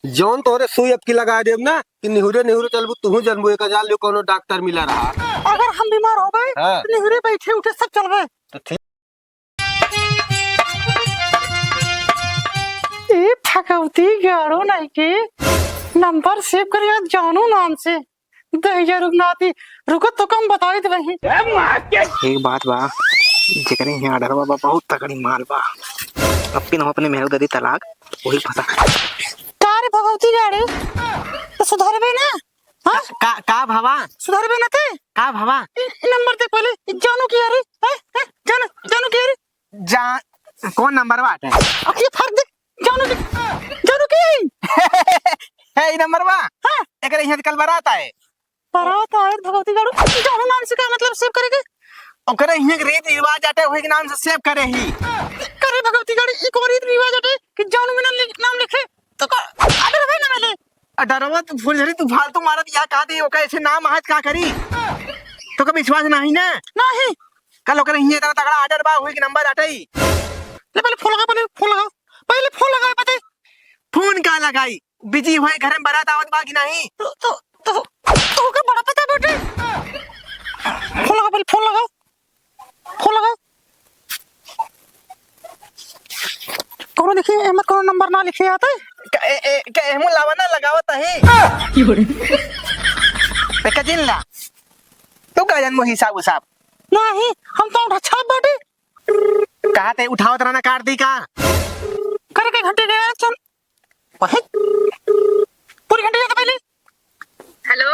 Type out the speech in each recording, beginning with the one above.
जौन तोरे सुई अब की लगा देब ना कि निहुरे निहुरे चलबू तू जनबू एक जान लियो कोनो डॉक्टर मिला रहा। अगर हम बीमार हो गए हाँ। तो निहरे बैठे उठे सब चल गए। तो ठीक। ए फकौती गाड़ो नहीं के नंबर सेव करिए जानू नाम से दहिया रुकनाती रुको तो कम बताई दे वही। एक बात बा जेकरे यहाँ आडर बा बहुत तगड़ी माल बा। अब हम अपने मेहर दे तलाक वही फंसा। तारे भगवती गाड़ी तो सुधरबे ना। हाँ का भावा सुधरबे ना ते का भावा नंबर दे पहले जानू की अरे जानू जानू की अरे जा कौन नंबर बाटे अब ये फर्क दे जानू की है ये नंबर बा। हाँ एकरे यहाँ कल बारात आए बारात आए भगवती गाड़ू जानू नाम से क्या मतलब सेव करेंगे ओकरे यहाँ के रीति रिवाज आटे वही के नाम से सेव करे ही करे भगवती गाड़ी एक और रीति रिवाज हटे कि जानू में नाम लिखे तो आडर भाई ना मिले डरवा तू फुलझड़ी तू फालतू मारत या का दे ओका ऐसे नाम आज का करी तो कभी विश्वास नहीं ना नहीं कल ओकरे यहाँ इतना तगड़ा आर्डर बा वही के नंबर आटे ले पहले फोन लगा पहले फोन लगा पता फोन का लगाई बिजी हुए घर में बारात आवत बा कि नहीं तो का बड़ा पता बेटे फोन लगा पहले फोन लगा कौन देखिए अहमद कौन नंबर ना लिखे आता है के एमु लावना लगावत है पे कजिन ला तू का जन्म हिसाब उसाब नहीं हम तो अच्छा बेटे कहा ते उठावत रहना काट दी का करे के घंटे गए चल वही पूरी घंटे गए पहले हेलो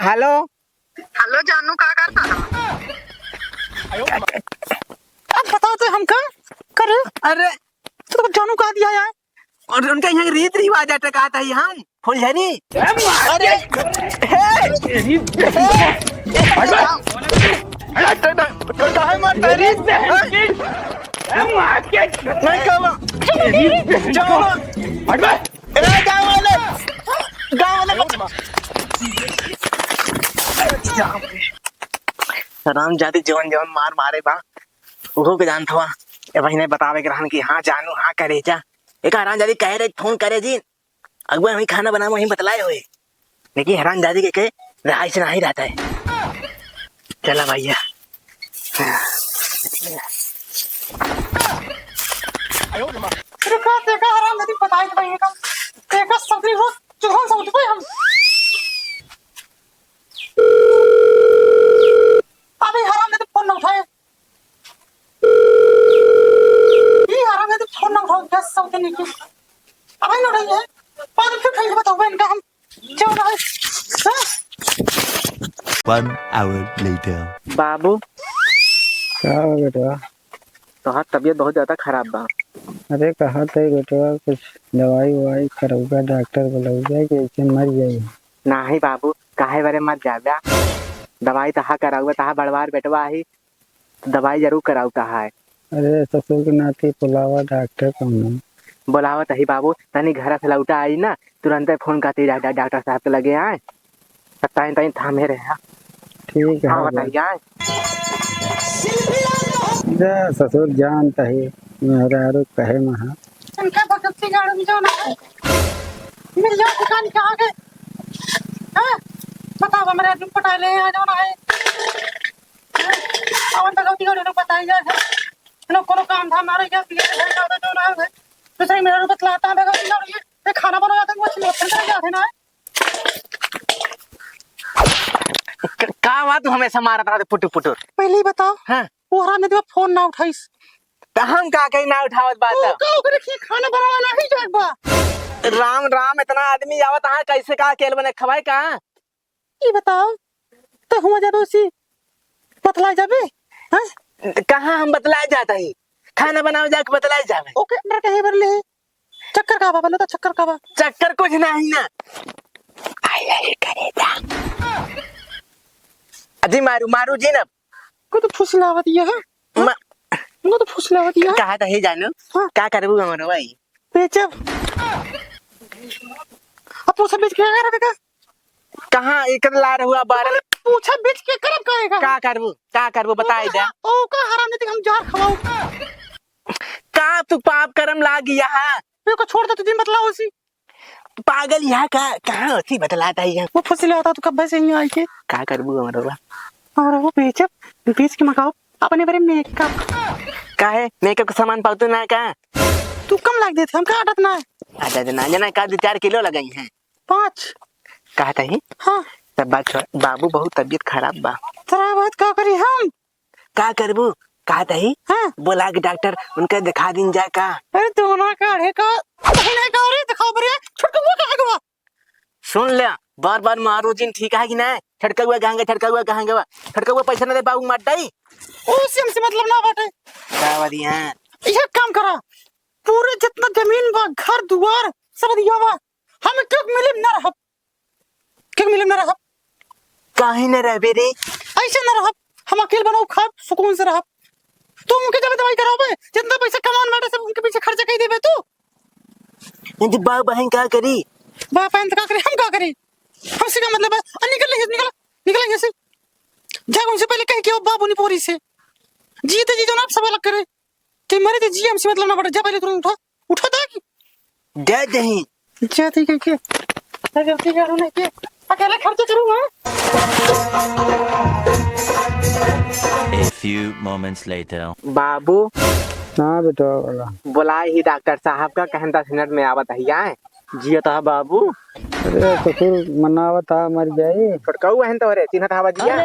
हेलो हेलो जानू का करता अब बताओ तो हम का करे अरे तो जानू कहा दिया यार और उनका यहाँ रीत रिवाज आटे कहता है हम फुलझड़ी अरे काहे मारता रे नहीं कहो जाओ ए गाँव वाले राम जाति जवन जवन मार मारे बा वो के जानत हुआ ए भाई ने बतावे के रहन कि हाँ जानू हाँ करे जा एक हराम जाति कह रहे फोन करे जी अगुआ वही खाना बना वही बतलाए हुए लेकिन हराम जाति के राय से नहीं रहता है। चला भैया देखा देखा हराम यदि बताई भाई का देखा सबरी रोज चुहन समझ पे हम अभी हराम यदि फोन ना उठाए ये हराम यदि फोन ना उठाओ क्या सब के निकल अभी ना रही है बाद फिर कहीं बताओ इनका हम क्यों ना है 1 hour later. बाबू क्या हो बेटा? तो तबीयत बहुत ज्यादा खराब बा। अरे कहा था बेटा कुछ दवाई ववाई करौगा डॉक्टर बोलौगा कि ऐसे मर जाए नहीं बाबू काहे बारे मत जाबा दवाई तहा कराऊगा तहा बड़वार बेटवा ही दवाई जरूर कराऊ कहा है। अरे ससुर के नाती बुलावा डॉक्टर कौन बोलावत ही बाबू तनी घर से लौटा आई ना तुरंत फोन करती डॉक्टर साहब के लगे आए ताई ताई थामे रहे। ठीक है हाँ बताइए आए जा ससुर जानता ही मेरा कहे महा इनका भक्ति गाड़ी में जाना है मिल जाओ दुकान के आगे हां बताओ हमारे आदमी पटा ले आ जाना है और भक्ति गाड़ी में बताई जाए लोग को काम धाम मारे क्या पिए है ज्यादा जो ना है तो सही मेरा बतलाता है भक्ति गाड़ी ये खाना बना जाता है वो लोग कर जाते ना का बात तू हमेशा मारा था पुटू पुटू पहले ही बताओ हां वो हराम ने फोन ना उठाइस तो हम का कहीं ना उठावत बात का ओकरे की खाना बनाना नहीं जाए बा राम राम इतना आदमी आवत हां कैसे का अकेले बने खवाए का ये बताओ तो हम जाबे उसी बतला जाबे हां कहां हम बतलाए जाता ही खाना बनावे जाके बतलाए जावे ओके अंदर कहीं भर ले चक्कर का बोलो तो चक्कर का बा चक्कर कुछ नहीं ना आई करे जा अजी मारू मारू जी ना को तो फुसलावत ये है को तो फुसलावत ये कहा था ही जानू हाँ। क्या करबू हमरो भाई बेचब अब वो सब बेच के आ रहा कहां एक ला हुआ बार पूछा बेच के करब कहेगा का करबू बताई दे ओ का हराम ने हम जार खवाओ का तू पाप कर्म लागी यहाँ मेरे को छोड़ दे तू दिन बतलाओ उसी पागल यहाँ कहाँ होती बतलाता है यहाँ। वो फसिले आता तू कब से यहाँ आके का करबू हमारा और वो बेच के मगाओ अपने बारे में मेकअप का है मेकअप का सामान पातू ना का तू कम लाग देते हम का आदत ना है आधा ना जना का 2-4 किलो लगाई हैं 5 कहता ही हाँ सब बात छोड़ बाबू बहुत तबीयत खराब बा तेरा बात का करी हम का करबू कहता ही हाँ बोला कि डॉक्टर उनका दिखा दिन जा का अरे दोनों काढ़े का नहीं का रे दिखाओ बरे छटका हुआ कहां गवा सुन ले बार बार मारो जिन ठीक है कि ना छटका हुआ छटका हुआ पैसा ना दे बाबू मत दई उसी हमसे मतलब ना बाटे का बढ़िया ये काम करा पूरे जितना जमीन बा घर दुआर सब दिया बा हम क्यों मिले ना रह काहे न रहबे रे ऐसे ना रह हम अकेले बनाओ खा सुकून से रह तुम उनके जब दवाई कराओगे जितना पैसा कमान बाटे सब उनके पीछे खर्चा कर देबे तू ये बाबू बहन का करी बाप बहन का करे हम का करें हमसे का मतलब है निकल यहाँ से जाओ उनसे पहले कह के आओ बाबू नहीं पोरी से जीते जी जो ना सब अलग करे कि मरे थे जी हमसे मतलब ना पड़े जा पहले तुरंत उठा था कि दे दही जाती के गलती करूँ नहीं के अकेले खर्च करूँगा A few moments later. बाबू हाँ बेटा बोला बुलाए ही डॉक्टर साहब का कहन 10 मिनट में आवत है जिया था बाबू अरे ससुर मनावत आ मर जाई छोटकाऊ हन तो रे चिन्हत हवा जिया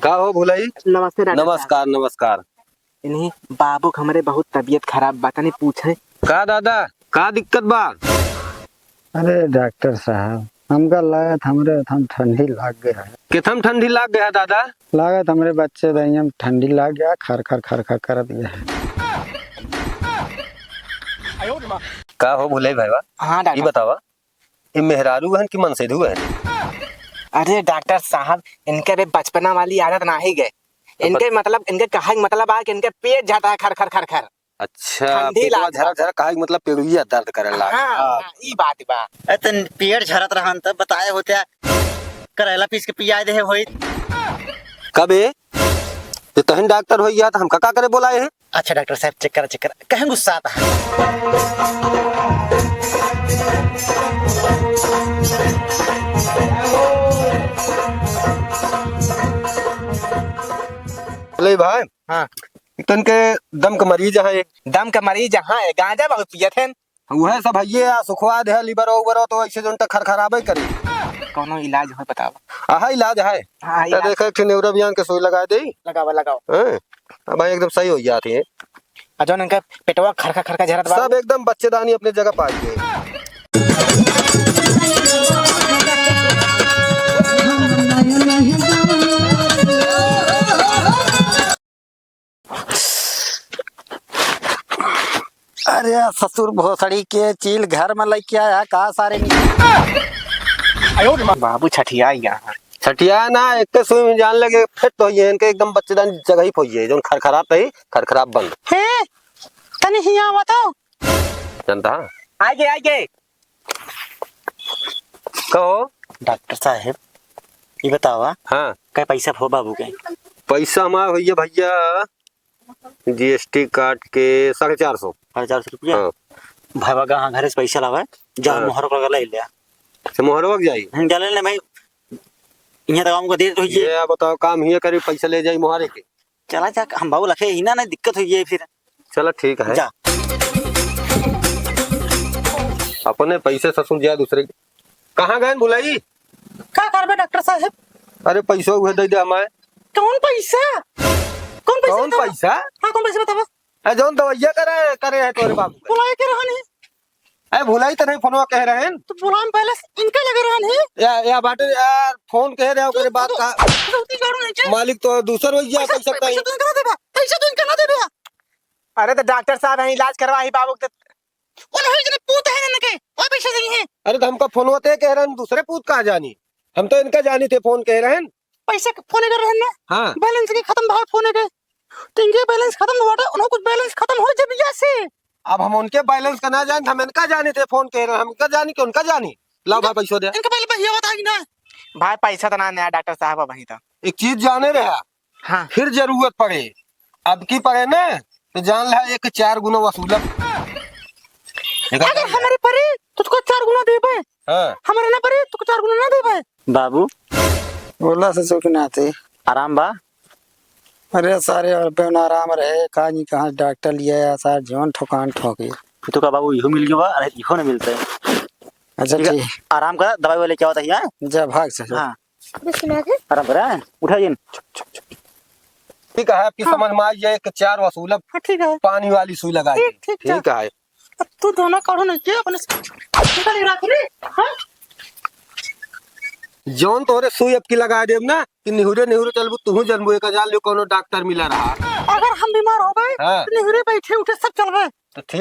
का हो भुलाई? नमस्ते डॉक्टर नमस्कार नमस्कार। इन्हीं बाबू के हमारे बहुत तबीयत खराब बात नहीं पूछे का दादा का दिक्कत बा? अरे डॉक्टर साहब हमका लागत हमरे हम ठंडी लाग गया है किथम ठंडी लाग गया दादा? लागत हमरे बच्चे दहियम ठंडी लाग गया खर कर दिया है का हो भुलाई भाईवा? हाँ ये डॉक्टर बतावा ये मेहरारू बहन की मनसेधु है? अरे डॉक्टर साहब इनके भी बचपना वाली आदत ना ही गए इनके मतलब इनके कहा मतलब आ कि इनके पेट जाता है खर अच्छा ठंडी पेटवा लाग झरा झरा का मतलब पेड़ुइया दर्द करे लाग। हाँ ई बात बा अतन पेड़ झरत रहन तब बताए होते करेला पीस के पिया दे होई कबे तो तहन डॉक्टर हो गया तो हम का करे बोलाए हैं? अच्छा डॉक्टर साहब चेक कर कहीं गुस्सा आता है भुलाई भाई हाँ तन के दम का मरीज है दम का मरीज हाँ है गांजा बहुत पियत है वह सब है सुखवा दे लिवर उबर तो ऐसे जो खरखराबे करे कोनो इलाज हो बताओ आहा इलाज है हाँ तो देखो एक न्यूरोबियान के सुई लगा दे लगाओ हैं? अब भाई एकदम सही हो जाती है अजोन इनका पेटवा खरखा झरत बा सब एकदम बच्चेदानी अपने जगह पा गए। अरे ससुर भोसड़ी के चील घर में लेके आया का सारे बाबू छठिया यहाँ छठिया ना एक के सुई में जान लगे फिट तो ये इनके एकदम बच्चेदानी जगह ही पोई है जो खरखराब तई खरखराब बंद हे तनी हिया बताओ जानता आगे कहो डॉक्टर साहब ये बतावा हाँ क्या पैसा हो बाबू के पैसा हमारा भैया भैया जीएसटी काट के 450 450 रुपया हाँ भाई बागा घर से पैसा लावा जा हाँ। मोहर को ले लिया से मोहरवक जाई हम चले ले भाई यहाँ तक हमको दे होइए ये बताओ काम ही करी पैसा ले जाई मोहरे के चला जा हम बाबू लखे ही ना दिक्कत हुई है फिर चलो ठीक है जा अपने पैसे ससुर जा दूसरे के कहाँ गए बुलाई? का करबे डॉक्टर साहब अरे पैसा उहे दे दे हमारे। कौन पैसा कौन बताओ? पैसा? हाँ कौन पैसा बताओ अरे जौन दवाइया करे है तोरे बाबू के। बुलाए के रहन है अरे भुलाई तो नहीं फोनवा कह रहे हैं तो बुलाम पहले इनका लगे रहन है या बाटे यार फोन कह रहे हो करे बात का गलती करू नहीं के मालिक तो दूसर हो गया पैसा का पैसा तो इनका ना देबा पैसा तो इनका ना देबा अरे तो डॉक्टर साहब है इलाज करवा ही बाबू के वो नहीं जने पूत है ना के वो पैसा नहीं है अरे तो हमका फोनवा ते कह रहे हैं दूसरे पूत कहा जानी हम तो इनका जानी थे फोन कह रहे हैं। पैसा फोन कर रहन ना हाँ बैलेंस के खत्म भाव फोन के तो इनके बैलेंस खत्म हुआ था उन्होंने कुछ बैलेंस खत्म हो जब यहाँ से अब हम उनके बैलेंस का ना जाने हम इनका जाने थे फोन कह रहे हैं हम इनका जानी कि उनका जानी लाओ भाई पैसा दे इनका पहले भैया बताएगी ना भाई पैसा तो ना नया डॉक्टर साहब वही तो एक चीज जाने रहा हाँ फिर जरूरत पड़े अब की पड़े ना तो जान ला एक 4 गुना वसूलब। अगर हमारे परे तो तुझको 4 गुना दे पाए, हाँ हमारे ना परे तो 4 गुना ना दे पाए। बाबू बोला से सुख नाते आराम बा। अरे सारे और पे आराम रहे कहाँ कहाँ डॉक्टर लिया सार जीवन ठोकान ठोके। तो का बाबू इहो मिल गयो बा, अरे इहो ना मिलता है। अच्छा ठीक आराम कर, दवाई वाले क्या होता है यहाँ। जा भाग से हाँ आराम कर, उठा जिन। ठीक है आपकी समझ में आ जाए कि 4 वसूलब हाँ ठीक है, पानी वाली सुई लगाई। ठीक ठीक है अब तू दोनों करो ना के अपने निकल रहा रे। हाँ जौन तोरे सुई अब की लगा देब ना कि निहुरे निहुरे चलबू तू जनबू एक जान लो कोनो डॉक्टर मिला रहा। अगर हम बीमार हो गए हाँ। तो निहुरे बैठे उठे सब चल गए तो ठीक